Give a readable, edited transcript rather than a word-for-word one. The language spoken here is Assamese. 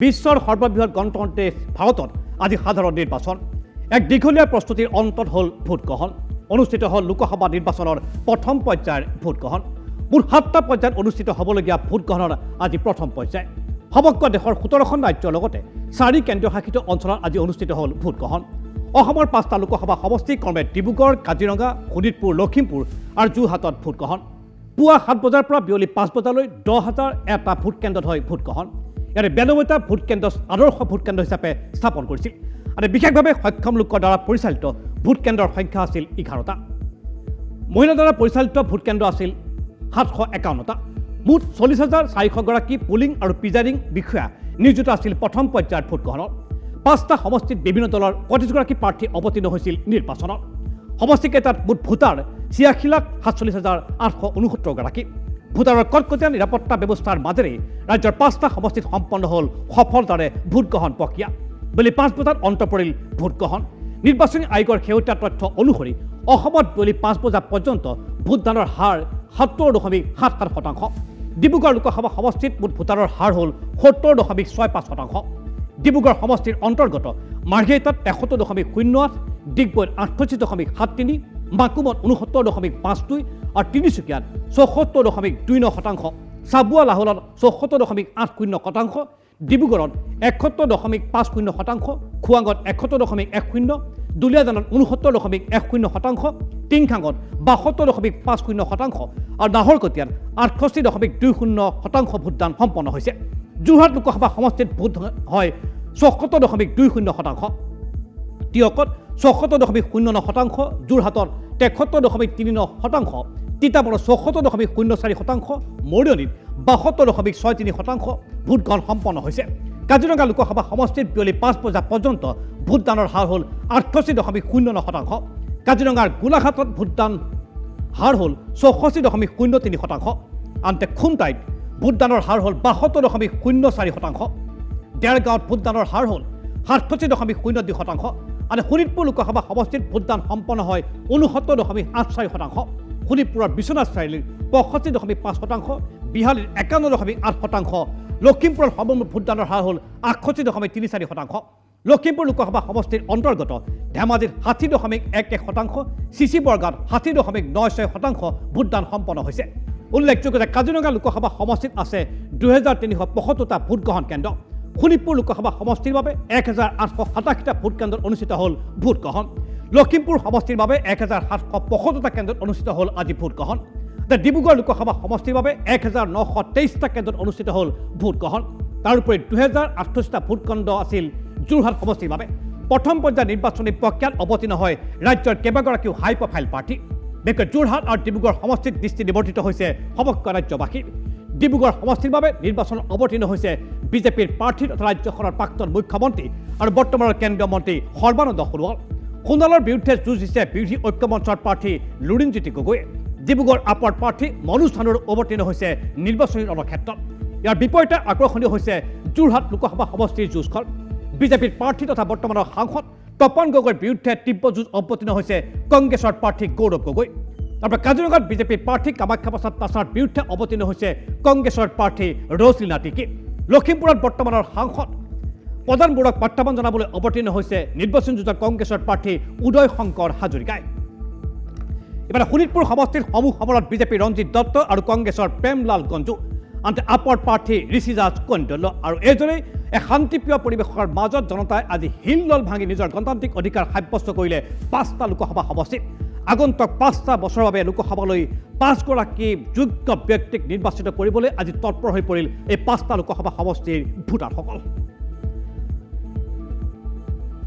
বিশ্বৰ সৰ্ববৃহৎ গণতন্ত্ৰ দেশ ভাৰতত আজি সাধাৰণ নিৰ্বাচন এক দীঘলীয়া প্ৰস্তুতিৰ অন্তত হ'ল ভোটগ্ৰহণ অনুষ্ঠিত হ'ল লোকসভা নিৰ্বাচনৰ প্ৰথম পৰ্যায়ৰ ভোটগ্ৰহণ মুঠ 7টা পৰ্যায়ত অনুষ্ঠিত হ'বলগীয়া ভোটগ্ৰহণৰ আজি প্ৰথম পৰ্যায় সমগ্ৰ দেশৰ 17খন ৰাজ্যৰ লগতে 4 কেন্দ্ৰীয় শাসিত অঞ্চলত আজি অনুষ্ঠিত হ'ল ভোটগ্ৰহণ অসমৰ 5টা লোকসভা সমষ্টি ক্ৰমে ডিব্ৰুগড় কাজিৰঙা শোণিতপুৰ লখিমপুৰ আৰু যোৰহাটত ভোটগ্ৰহণ পুৱা 7 বজাৰ পৰা বিয়লি 5 বজালৈ 10,001টা ভোট কেন্দ্ৰত হয় ভোটগ্ৰহণ ইয়াৰে 92টা ভোট কেন্দ্ৰ আদৰ্শ ভোট কেন্দ্ৰ হিচাপে স্থাপন কৰিছিল আৰু বিশেষভাৱে সক্ষম লোকৰ দ্বাৰা পৰিচালিত ভোট কেন্দ্ৰৰ সংখ্যা আছিল 11টা মহিলাৰ দ্বাৰা পৰিচালিত ভোট কেন্দ্ৰ আছিল 751টা মুঠ 40,400 গৰাকী পুলিং আৰু প্ৰিজাইডিং বিষয়া নিয়োজিত আছিল প্ৰথম পৰ্যায়ৰ ভোটগ্ৰহণত 5টা সমষ্টিত বিভিন্ন দলৰ 25 গৰাকী প্ৰাৰ্থী অৱতীৰ্ণ হৈছিল নিৰ্বাচনত সমষ্টিকেইটাত মুঠ ভোটাৰ 86,47,869 গৰাকী ভোটাৰৰ কটকটীয়া নিৰাপত্তা ব্যৱস্থাৰ মাজেৰে ৰাজ্যৰ 5টা সমষ্টিত সম্পন্ন হ'ল সফলতাৰে ভোটগ্ৰহণ প্ৰক্ৰিয়া বুলি 5 বজাত অন্ত পৰিল ভোটগ্ৰহণ নিৰ্বাচনী আয়োগৰ শেহতীয়া তথ্য অনুসৰি অসমত বুলি 5 বজা পৰ্যন্ত ভোটদানৰ হাৰ 70.77% ডিব্ৰুগড় লোকসভা সমষ্টিত মুঠ ভোটাৰৰ হাৰ হ'ল 70.65% ডিব্ৰুগড় সমষ্টিৰ অন্তৰ্গত মাৰ্ঘেৰিটাত 71.08 ডিগবৈত 68.73 মাকুমত 69.52 আৰু তিনিচুকীয়াত 74.29% চাবুৱা লাহোৰত 74.80% ডিব্ৰুগড়ত 71.50% খোৱাঙত 71.10 দুলীয়াজানত 69.10% টিংখাঙত 72.50% আৰু নাহৰকটীয়াত 68.20% ভোটদান সম্পন্ন হৈছে যোৰহাট লোকসভা সমষ্টিত ভোট হয় 74.20% টিয়কত 74.09% যোৰহাটত 73.39% তিতাবৰত 74.04% মৰিয়নিত 72.63% ভোটগ্ৰহণ সম্পন্ন হৈছে কাজিৰঙা লোকসভা সমষ্টিত বিয়লি 5 বজা পৰ্যন্ত ভোটদানৰ হাৰ হ'ল 88.09% কাজিৰঙাৰ গোলাঘাটত ভোটদান হাৰ হ'ল 64.03% আনহাতে খুমটাইত ভোটদানৰ হাৰ হ'ল 72.04% দেৰগাঁৱত ভোটদানৰ হাৰ হ'ল 67.02% আৰু শোণিতপুৰ লোকসভা সমষ্টিত ভোটদান সম্পন্ন হয় 69.84% শোণিতপুৰৰ বিশ্বনাথ চাৰিআলিৰ 65.5% বিহালীৰ 51.8% লখিমপুৰৰ সৰ্বমুঠ ভোটদানৰ হাৰ হ'ল 68.34% লখিমপুৰ লোকসভা সমষ্টিৰ অন্তৰ্গত ধেমাজিত 60.11% চিচি বৰগাঁৱত 60.96% ভোটদান সম্পন্ন হৈছে উল্লেখযোগ্য যে কাজিৰঙা লোকসভা সমষ্টিত আছে 2,375টা ভোটগ্ৰহণ কেন্দ্ৰ শোণিতপুৰ লোকসভা সমষ্টিৰ বাবে 1,887টা ভোট কেন্দ্ৰত অনুষ্ঠিত হ'ল ভোটগ্ৰহণ লখিমপুৰ সমষ্টিৰ বাবে 1,775টা কেন্দ্ৰত অনুষ্ঠিত হ'ল আজি ভোটগ্ৰহণ ডিব্ৰুগড় লোকসভা সমষ্টিৰ বাবে 1,923টা কেন্দ্ৰত অনুষ্ঠিত হ'ল ভোটগ্ৰহণ তাৰোপৰি 2,028টা ভোট কেন্দ্ৰ আছিল যোৰহাট সমষ্টিৰ বাবে প্ৰথম পৰ্যায়ৰ নিৰ্বাচনী প্ৰক্ৰিয়াত অৱতীৰ্ণ হয় ৰাজ্যৰ কেইবাগৰাকীও হাই প্ৰফাইল প্ৰাৰ্থী বিশেষকৈ যোৰহাট আৰু ডিব্ৰুগড় সমষ্টিত দৃষ্টি নিবৰ্তিত হৈছে সমগ্ৰ ৰাজ্যবাসী ডিব্ৰুগড় সমষ্টিৰ বাবে নিৰ্বাচনত অৱতীৰ্ণ হৈছে বিজেপিৰ প্ৰাৰ্থী তথা ৰাজ্যখনৰ প্ৰাক্তন মুখ্যমন্ত্ৰী আৰু বৰ্তমানৰ কেন্দ্ৰীয় মন্ত্ৰী সৰ্বানন্দ সোণোৱাল সোণোৱালৰ বিৰুদ্ধে যুঁজ দিছে বিৰোধী ঐক্য মঞ্চৰ প্ৰাৰ্থী লুৰিণজ্যোতি গগৈ ডিব্ৰুগড় আপৰ প্ৰাৰ্থী মনোজ ধানুৰ অৱতীৰ্ণ হৈছে নিৰ্বাচনী ৰণক্ষেত্ৰত ইয়াৰ বিপৰীতে আকৰ্ষণীয় হৈছে যোৰহাট লোকসভা সমষ্টিৰ যুঁজখন বিজেপিৰ প্ৰাৰ্থী তথা বৰ্তমানৰ সাংসদ তপন গগৈৰ বিৰুদ্ধে তীব্ৰ যুঁজ অৱতীৰ্ণ হৈছে কংগ্ৰেছৰ প্ৰাৰ্থী গৌৰৱ গগৈ তাৰপৰা কাজিৰঙাত বিজেপিৰ প্ৰাৰ্থী কামাখ্যা প্ৰসাদ তাছাৰ বিৰুদ্ধে অৱতীৰ্ণ হৈছে কংগ্ৰেছৰ প্ৰাৰ্থী ৰজলীনা টিকি লখিমপুৰত বৰ্তমানৰ সাংসদ প্ৰধান বৰুৱাক প্ৰত্যাহ্বান জনাবলৈ অৱতীৰ্ণ হৈছে নিৰ্বাচন যুঁজত কংগ্ৰেছৰ প্ৰাৰ্থী উদয় শংকৰ হাজৰিকাই ইফালে শোণিতপুৰ সমষ্টিৰ সমূহ সমৰত বিজেপিৰ ৰঞ্জিত দত্ত আৰু কংগ্ৰেছৰ প্ৰেমলাল গঞ্জু আনহাতে আপৰ প্ৰাৰ্থী ঋষিৰাজ কন্দল আৰু এইদৰেই এক শান্তিপ্ৰিয় পৰিৱেশৰ মাজত জনতাই আজি হিলদল ভাঙি নিজৰ গণতান্ত্ৰিক অধিকাৰ সাব্যস্ত কৰিলে 5টা লোকসভা সমষ্টিত আগন্তুক 5টা বছৰৰ বাবে লোকসভালৈ 5 গৰাকী যোগ্য ব্যক্তিক নিৰ্বাচিত কৰিবলৈ আজি তৎপৰ হৈ পৰিল এই 5টা লোকসভা সমষ্টিৰ ভোটাৰসকল